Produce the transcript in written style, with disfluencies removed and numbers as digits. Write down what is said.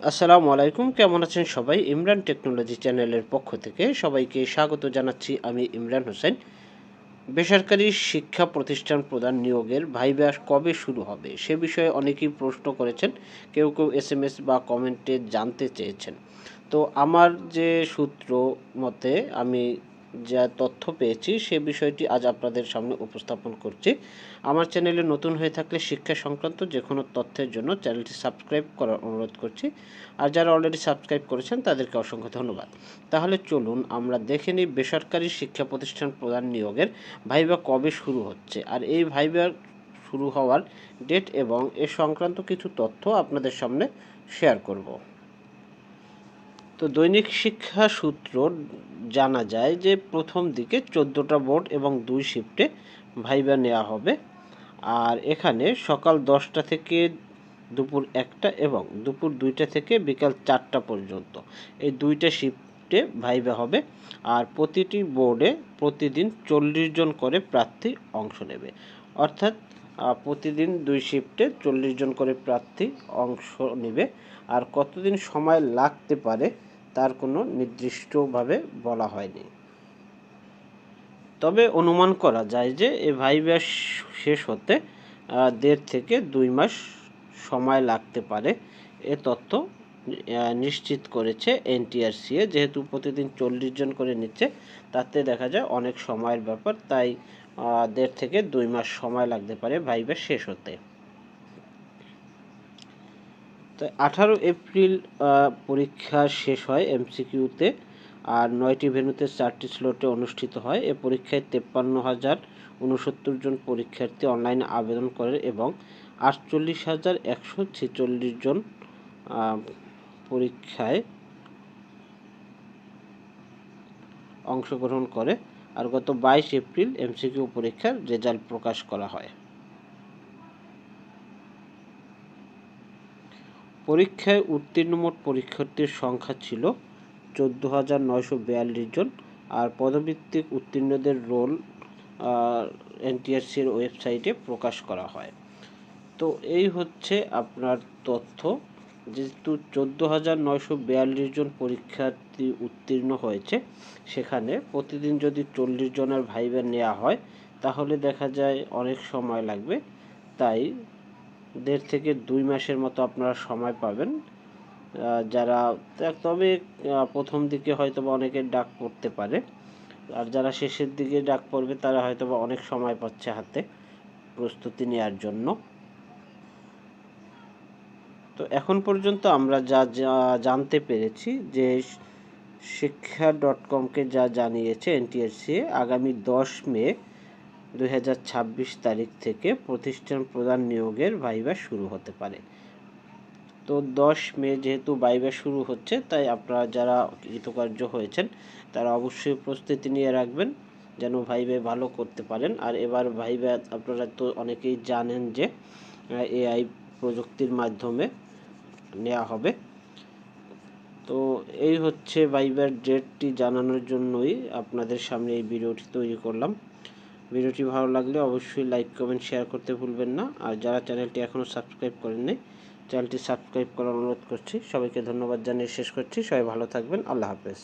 আসসালামু আলাইকুম, কেমন আছেন সবাই? ইমরান টেকনোলজি চ্যানেলের পক্ষ থেকে সবাইকে স্বাগত জানাচ্ছি। আমি ইমরান হোসেন। বেসরকারি শিক্ষা প্রতিষ্ঠান প্রদান নিয়োগের ভাইভা কবে শুরু হবে সে বিষয়ে অনেকেই প্রশ্ন করেছেন। কেউ কেউ এসএমএস বা কমেন্টে জানতে চেয়েছেন। তো আমার যে সূত্র মতে আমি যা তথ্য পেয়েছি সে বিষয়টি আজ আপনাদের সামনে উপস্থাপন করছি। আমার চ্যানেলে নতুন হয়ে থাকলে শিক্ষা সংক্রান্ত যে কোনো তথ্যের জন্য চ্যানেলটি সাবস্ক্রাইব করার অনুরোধ করছি। আর যারা অলরেডি সাবস্ক্রাইব করেছেন তাদেরকে অসংখ্য ধন্যবাদ। তাহলে চলুন আমরা দেখে নিই বেসরকারি শিক্ষা প্রতিষ্ঠান প্রদান নিয়োগের ভাইভা কবে শুরু হচ্ছে, আর এই ভাইভা শুরু হওয়ার ডেট এবং এ সংক্রান্ত কিছু তথ্য আপনাদের সামনে শেয়ার করব। তো দৈনিক শিক্ষা সূত্র জানা যায় যে প্রথম দিকে 14টা বোর্ড এবং 2 শিফটে ভাইভা নেওয়া হবে। আর এখানে সকাল 10টা থেকে দুপুর 1টা এবং দুপুর 2টা থেকে বিকাল 4টা পর্যন্ত এই 2টা শিফটে ভাইভা হবে। আর প্রতিটি বোর্ডে প্রতিদিন 40 জন করে প্রার্থী অংশ নেবে। অর্থাৎ প্রতিদিন 2 শিফটে 40 জন করে প্রার্থী অংশ নেবে। আর কতদিন সময় লাগতে পারে তার কোনো নির্দিষ্টভাবে বলা হয়নি। তবে অনুমান করা যায় যে এই ভাইভা শেষ হতে 1.5 থেকে 2 মাস সময় লাগতে পারে। এ তথ্য নিশ্চিত করেছে এনটিআরসিএ। যেহেতু প্রতিদিন 40 জন করে নিচ্ছে, তাতে দেখা যায় অনেক সময়ের ব্যাপার। তাই 1.5 থেকে 2 মাস সময় লাগতে পারে ভাইভা শেষ হতে। তো 18 এপ্রিল পরীক্ষা শেষ হয় এমসিকিউতে। আর 9টি ভেন্যুতে 4টি স্লটে অনুষ্ঠিত হয়। এ পরীক্ষায় 53,069 জন পরীক্ষার্থী অনলাইনে আবেদন করে এবং 48,146 জন পরীক্ষায় অংশগ্রহণ করে। আর গত 22 এপ্রিল এমসিকিউ পরীক্ষার রেজাল্ট প্রকাশ করা হয়। পরীক্ষায় উত্তীর্ণ মোট পরীক্ষার্থীর সংখ্যা ছিল 14,942 জন। আর পদভিত্তিক উত্তীর্ণদের রোল এনটিআরসির ওয়েবসাইটে প্রকাশ করা হয়। তো এই হচ্ছে আপনার তথ্য। যেহেতু 14,942 জন পরীক্ষার্থী উত্তীর্ণ হয়েছে, সেখানে প্রতিদিন যদি 40 জনের ভাইভা নেওয়া হয় তাহলে দেখা যায় অনেক সময় লাগবে। তাই 1.5 থেকে 2 মাসের মতো আপনারা সময় পাবেন। যারা তবে প্রথম দিকে হয়তো বা অনেকের ডাক পড়তে পারে, আর যারা শেষের দিকে ডাক পড়বে তারা হয়তো বা অনেক সময় পাচ্ছে হাতে প্রস্তুতি নেওয়ার জন্য। তো এখন পর্যন্ত আমরা যা জানতে পেরেছি যে শিক্ষা.কমকে যা জানিয়েছে এনটিআরসি, আগামী 10 মে 2026 তারিখ থেকে প্রতিষ্ঠান প্রদান নিয়োগের ভাইভা শুরু হতে পারে। তো 10 মে যেহেতু ভাইভা শুরু হচ্ছে, তাই আপনারা যারা কৃতকার্য হয়েছেন তারা অবশ্যই প্রস্তুতি নিয়ে রাখবেন যেন ভাইভা ভালো করতে পারেন। আর এবার ভাইভা আপনারা তো অনেকেই জানেন যে এআই প্রযুক্তির মাধ্যমে নেওয়া হবে। তো এই হচ্ছে ভাইভার ডেটটি জানানোর জন্যই আপনাদের সামনে এই ভিডিওটি তৈরি করলাম। ভিডিওটি ভালো লাগলে অবশ্যই লাইক, কমেন্ট, শেয়ার করতে ভুলবেন না। আর যারা চ্যানেলটি এখনও সাবস্ক্রাইব করেননি, চ্যানেলটি সাবস্ক্রাইব করার অনুরোধ করছি। সবাইকে ধন্যবাদ জানিয়ে শেষ করছি। সবাই ভালো থাকবেন। আল্লাহ হাফেজ।